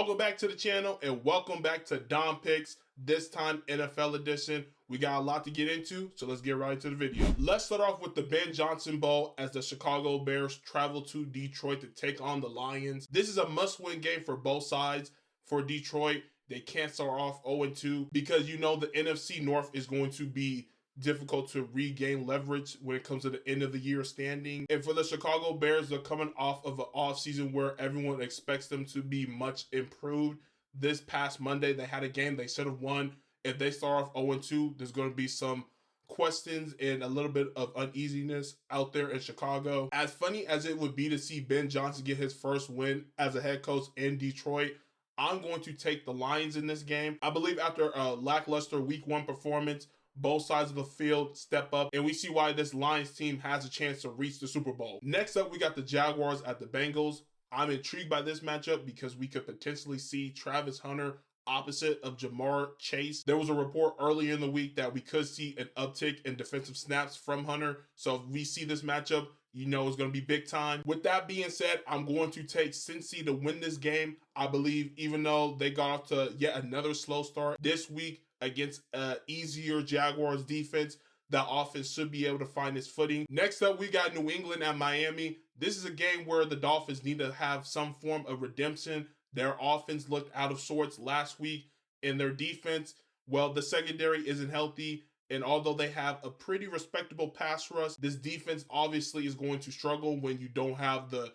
Welcome back to the channel and welcome back to Dom Picks, this time NFL edition. We got a lot to get into, so let's get right into the video. Let's start off with the Ben Johnson Bowl as the Chicago Bears travel to Detroit to take on the Lions. This is a must-win game for both sides. For Detroit, they can't start off 0-2 because you know the NFC North is going to be difficult to regain leverage when it comes to the end of the year standing. And for the Chicago Bears, they're coming off of an offseason where everyone expects them to be much improved. This past Monday, they had a game they should have won. If they start off 0-2, there's going to be some questions and a little bit of uneasiness out there in Chicago. As funny as it would be to see Ben Johnson get his first win as a head coach in Detroit, I'm going to take the Lions in this game. I believe after a lackluster week 1 performance, both sides of the field step up, and we see why this Lions team has a chance to reach the Super Bowl. Next up, we got the Jaguars at the Bengals. I'm intrigued by this matchup because we could potentially see Travis Hunter opposite of Jamar Chase. There was a report earlier in the week that we could see an uptick in defensive snaps from Hunter. So if we see this matchup, you know it's going to be big time. With that being said, I'm going to take Cincy to win this game. I believe even though they got off to yet another slow start this week against an easier Jaguars defense, the offense should be able to find its footing. Next up, we got New England at Miami. This is a game where the Dolphins need to have some form of redemption. Their offense looked out of sorts last week, and their defense, well, the secondary isn't healthy. And although they have a pretty respectable pass rush, this defense obviously is going to struggle when you don't have the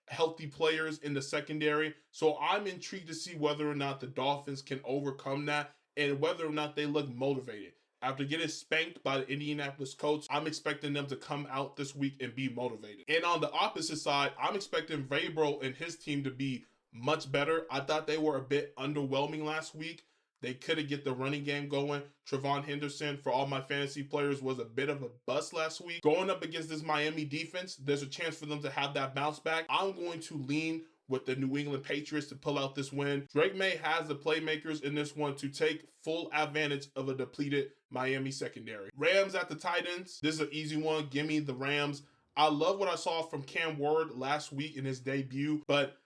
healthy players in the secondary. So I'm intrigued to see whether or not the Dolphins can overcome that and whether or not they look motivated. After getting spanked by the Indianapolis Colts, I'm expecting them to come out this week and be motivated. And on the opposite side, I'm expecting Vrabel and his team to be much better. I thought they were a bit underwhelming last week. They couldn't get the running game going. Trevon Henderson, for all my fantasy players, was a bit of a bust last week. Going up against this Miami defense, there's a chance for them to have that bounce back. I'm going to lean with the New England Patriots to pull out this win. Drake May has the playmakers in this one to take full advantage of a depleted Miami secondary. Rams at the Titans. This is an easy one. Give me the Rams. I love what I saw from Cam Ward last week in his debut, but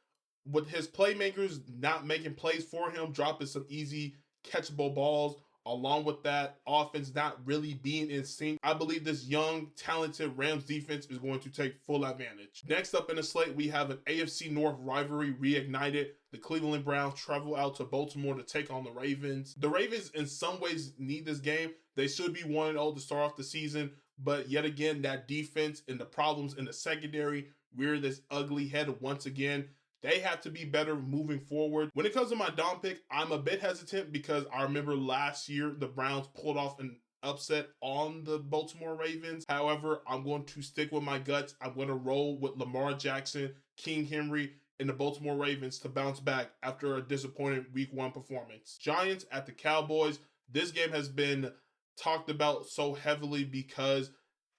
with his playmakers not making plays for him, dropping some easy catchable balls, along with that offense not really being in sync, I believe this young, talented Rams defense is going to take full advantage. Next up in the slate, we have an AFC North rivalry reignited. The Cleveland Browns travel out to Baltimore to take on the Ravens. The Ravens in some ways need this game. They should be 1-0 to start off the season, but yet again, that defense and the problems in the secondary rear this ugly head once again. They have to be better moving forward. When it comes to my Dom pick, I'm a bit hesitant because I remember last year the Browns pulled off an upset on the Baltimore Ravens. However, I'm going to stick with my guts. I'm going to roll with Lamar Jackson, King Henry, and the Baltimore Ravens to bounce back after a disappointing week 1 performance. Giants at the Cowboys. This game has been talked about so heavily because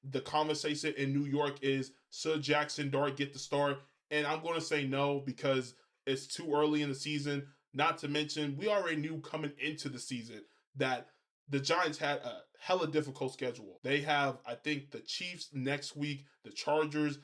the conversation in New York is, should Jackson Dart get the start? And I'm going to say no because it's too early in the season. Not to mention, we already knew coming into the season that the Giants had a hella difficult schedule. They have, I think, the Chiefs next week, the Chargers,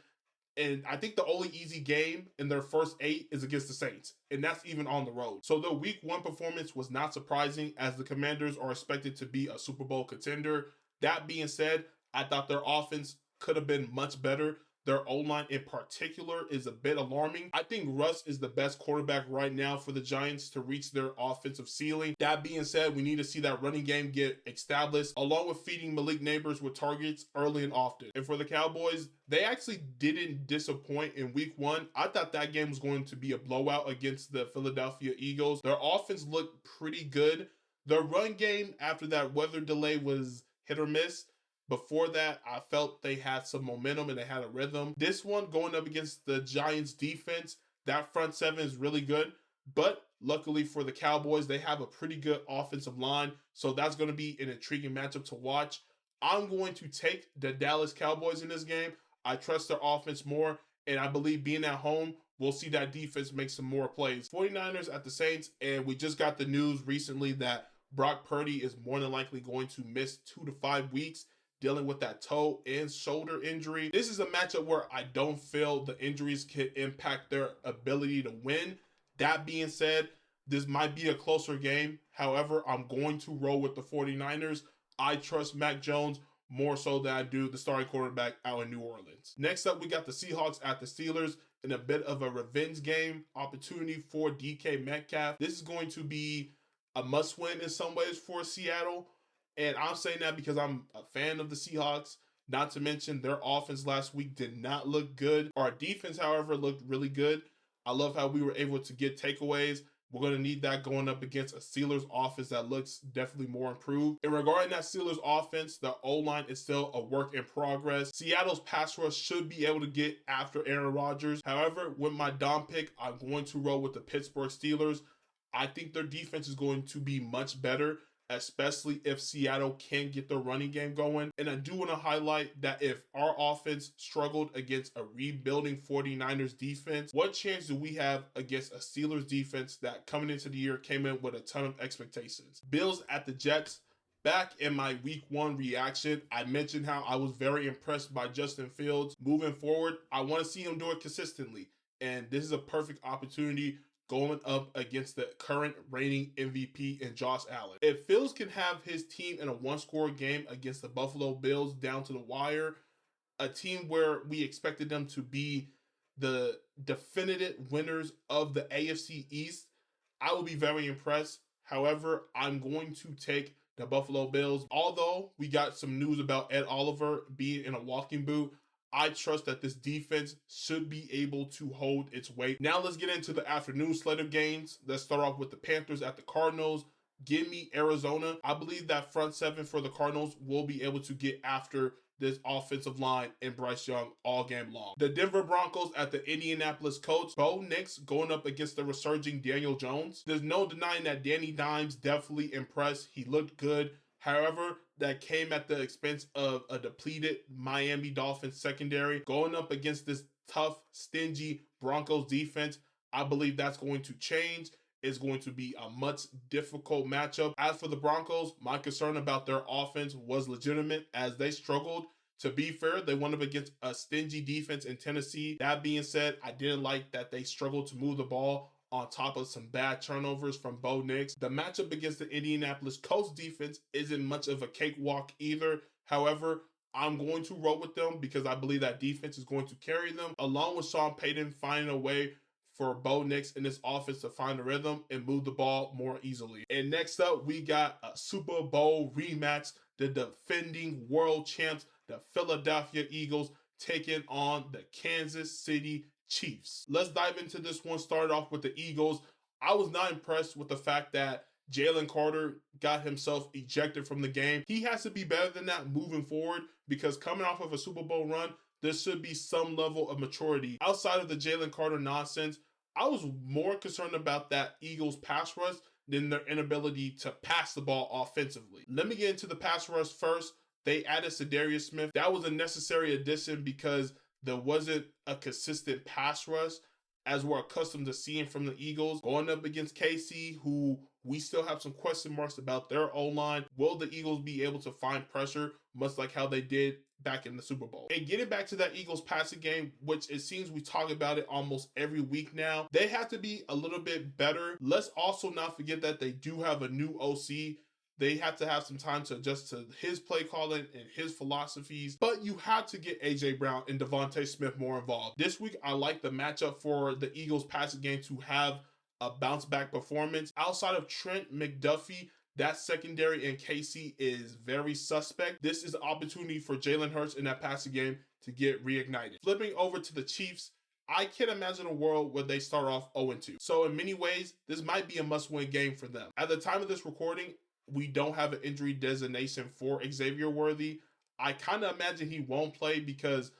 and I think the only easy game in their first 8 is against the Saints, and that's even on the road. So the week 1 performance was not surprising as the Commanders are expected to be a Super Bowl contender. That being said, I thought their offense could have been much better. Their O-line in particular is a bit alarming. I think Russ is the best quarterback right now for the Giants to reach their offensive ceiling. That being said, we need to see that running game get established, along with feeding Malik Neighbors with targets early and often. And for the Cowboys, they actually didn't disappoint in week 1. I thought that game was going to be a blowout against the Philadelphia Eagles. Their offense looked pretty good. Their run game after that weather delay was hit or miss. Before that, I felt they had some momentum and they had a rhythm. This one going up against the Giants defense, that front 7 is really good. But luckily for the Cowboys, they have a pretty good offensive line. So that's going to be an intriguing matchup to watch. I'm going to take the Dallas Cowboys in this game. I trust their offense more. And I believe being at home, we'll see that defense make some more plays. 49ers at the Saints. And we just got the news recently that Brock Purdy is more than likely going to miss 2 to 5 weeks, dealing with that toe and shoulder injury. This is a matchup where I don't feel the injuries can impact their ability to win. That being said, This might be a closer game. However, I'm going to roll with the 49ers. I trust Mac Jones more so than I do the starting quarterback out in New Orleans. Next up, we got the Seahawks at the Steelers in a bit of a revenge game opportunity for DK Metcalf. This is going to be a must win in some ways for Seattle. And I'm saying that because I'm a fan of the Seahawks. Not to mention their offense last week did not look good. Our defense, however, looked really good. I love how we were able to get takeaways. We're going to need that going up against a Steelers offense that looks definitely more improved. And regarding that Steelers offense, the O-line is still a work in progress. Seattle's pass rush should be able to get after Aaron Rodgers. However, with my Dom pick, I'm going to roll with the Pittsburgh Steelers. I think their defense is going to be much better, especially if Seattle can get the running game going. And I do want to highlight that if our offense struggled against a rebuilding 49ers defense, what chance do we have against a Steelers defense that coming into the year came in with a ton of expectations? Bills at the Jets. Back in my week 1 reaction, I mentioned how I was very impressed by Justin Fields. Moving forward, I want to see him do it consistently. And this is a perfect opportunity going up against the current reigning MVP in Josh Allen. If Fields can have his team in a one-score game against the Buffalo Bills down to the wire, a team where we expected them to be the definitive winners of the AFC East, I will be very impressed. However, I'm going to take the Buffalo Bills. Although we got some news about Ed Oliver being in a walking boot, I trust that this defense should be able to hold its weight. Now let's get into the afternoon slate of games. Let's start off with the Panthers at the Cardinals. Give me Arizona. I believe that front seven for the Cardinals will be able to get after this offensive line and Bryce Young all game long. The Denver Broncos at the Indianapolis Colts. Bo Nix going up against the resurging Daniel Jones. There's no denying that Danny Dimes definitely impressed. He looked good. However, that came at the expense of a depleted Miami Dolphins secondary. Going up against this tough, stingy Broncos defense, I believe that's going to change. It's going to be a much difficult matchup. As for the Broncos, my concern about their offense was legitimate as they struggled. To be fair, they went up against a stingy defense in Tennessee. That being said, I didn't like that they struggled to move the ball on top of some bad turnovers from Bo Nix. The matchup against the Indianapolis Colts defense isn't much of a cakewalk either. However, I'm going to roll with them because I believe that defense is going to carry them, along with Sean Payton finding a way for Bo Nix in this offense to find a rhythm and move the ball more easily. And next up, we got a Super Bowl rematch. The defending world champs, the Philadelphia Eagles, taking on the Kansas City Chiefs. Let's dive into this one. Started off with the Eagles. I was not impressed with the fact that Jalen Carter got himself ejected from the game. He has to be better than that moving forward because coming off of a Super Bowl run, there should be some level of maturity. Outside of the Jalen Carter nonsense, I was more concerned about that Eagles pass rush than their inability to pass the ball offensively. Let me get into the pass rush first. They added Sedarius Smith. That was a necessary addition because there wasn't a consistent pass rush as we're accustomed to seeing from the Eagles. Going up against KC, who we still have some question marks about their O-line. Will the Eagles be able to find pressure, much like how they did back in the Super Bowl? And getting back to that Eagles passing game, which it seems we talk about it almost every week now, they have to be a little bit better. Let's also not forget that they do have a new OC. They have to have some time to adjust to his play calling and his philosophies. But you have to get A.J. Brown and Devontae Smith more involved. This week, I like the matchup for the Eagles passing game to have a bounce back performance. Outside of Trent McDuffie, that secondary in KC is very suspect. This is an opportunity for Jalen Hurts in that passing game to get reignited. Flipping over to the Chiefs, I can't imagine a world where they start off 0-2. So in many ways, this might be a must-win game for them. At the time of this recording, we don't have an injury designation for Xavier Worthy. I kind of imagine he won't play because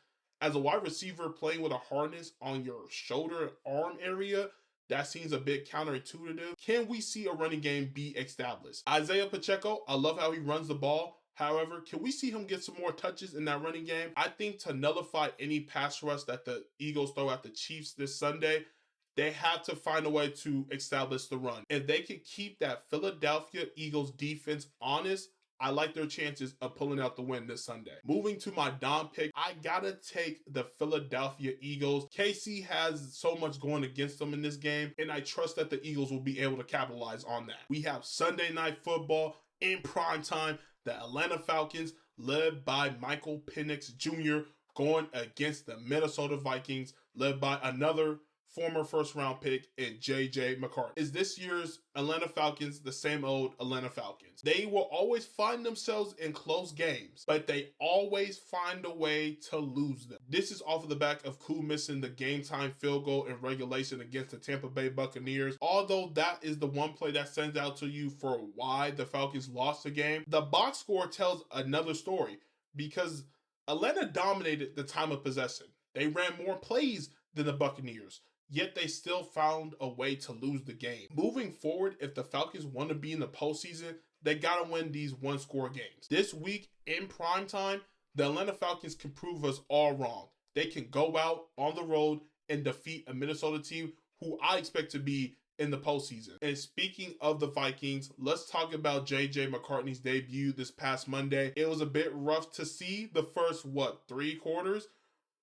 as a wide receiver playing with a harness on your shoulder arm area, that seems a bit counterintuitive. Can we see a running game be established? Isaiah Pacheco, I love how he runs the ball. However, can we see him get some more touches in that running game? I think to nullify any pass rush that the Eagles throw at the Chiefs this Sunday, they have to find a way to establish the run. If they can keep that Philadelphia Eagles defense honest, I like their chances of pulling out the win this Sunday. Moving to my Dom pick, I gotta take the Philadelphia Eagles. KC has so much going against them in this game, and I trust that the Eagles will be able to capitalize on that. We have Sunday Night Football in prime time. The Atlanta Falcons, led by Michael Penix Jr., going against the Minnesota Vikings, led by another former first-round pick in J.J. McCarthy. Is this year's Atlanta Falcons the same old Atlanta Falcons? They will always find themselves in close games, but they always find a way to lose them. This is off of the back of Koo missing the game-time field goal in regulation against the Tampa Bay Buccaneers. Although that is the one play that sends out to you for why the Falcons lost the game, the box score tells another story because Atlanta dominated the time of possession. They ran more plays than the Buccaneers, yet they still found a way to lose the game. Moving forward, if the Falcons want to be in the postseason, they got to win these one-score games. This week in primetime, the Atlanta Falcons can prove us all wrong. They can go out on the road and defeat a Minnesota team who I expect to be in the postseason. And speaking of the Vikings, let's talk about J.J. McCarthy's debut this past Monday. It was a bit rough to see the first, 3 quarters,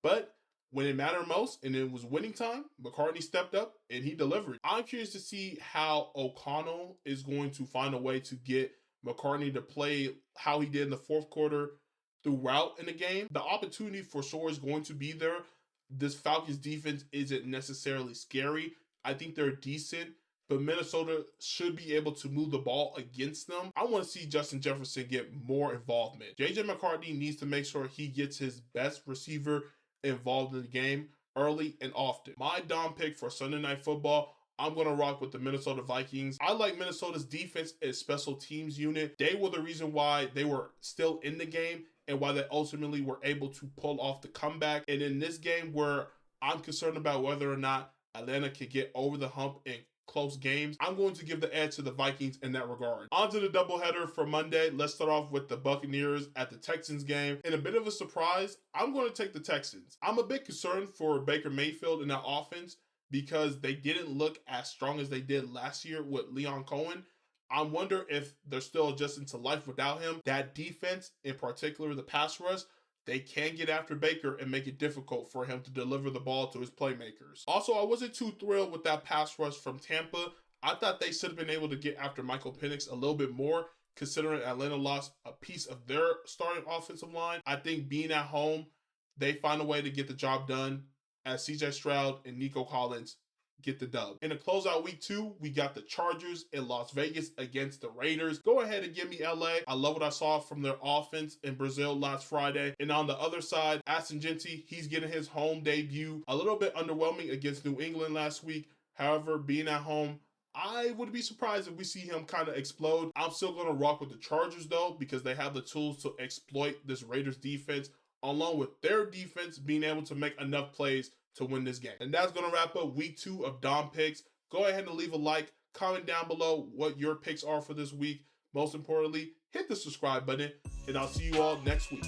but when it mattered most and it was winning time, McCarthy stepped up and he delivered. I'm curious to see how O'Connell is going to find a way to get McCarthy to play how he did in the fourth quarter throughout in the game. The opportunity for sure is going to be there. This Falcons defense isn't necessarily scary. I think they're decent, but Minnesota should be able to move the ball against them. I want to see Justin Jefferson get more involvement. J.J. McCarthy needs to make sure he gets his best receiver involved in the game early and often. My Dom pick for Sunday Night Football, I'm going to rock with the Minnesota Vikings. I like Minnesota's defense and special teams unit. They were the reason why they were still in the game and why they ultimately were able to pull off the comeback. And in this game where I'm concerned about whether or not Atlanta could get over the hump in close games, I'm going to give the edge to the Vikings in that regard. On to the doubleheader for Monday. Let's start off with the Buccaneers at the Texans game. In a bit of a surprise, I'm going to take the Texans. I'm a bit concerned for Baker Mayfield in that offense because they didn't look as strong as they did last year with Leon Cohen. I wonder if they're still adjusting to life without him. That defense, in particular the pass rush, they can get after Baker and make it difficult for him to deliver the ball to his playmakers. Also, I wasn't too thrilled with that pass rush from Tampa. I thought they should have been able to get after Michael Penix a little bit more, considering Atlanta lost a piece of their starting offensive line. I think being at home, they find a way to get the job done as CJ Stroud and Nico Collins get the dub. In the closeout week 2, we got the Chargers in Las Vegas against the Raiders. Go ahead and give me LA. I love what I saw from their offense in Brazil last Friday. And on the other side, Aston Gentry, he's getting his home debut. A little bit underwhelming against New England last week. However, being at home, I would be surprised if we see him kind of explode. I'm still going to rock with the Chargers though, because they have the tools to exploit this Raiders defense, along with their defense being able to make enough plays to win this game. And that's going to wrap up week 2 of Dom Picks. Go ahead and leave a like, comment down below what your picks are for this week. Most importantly, hit the subscribe button, and I'll see you all next week.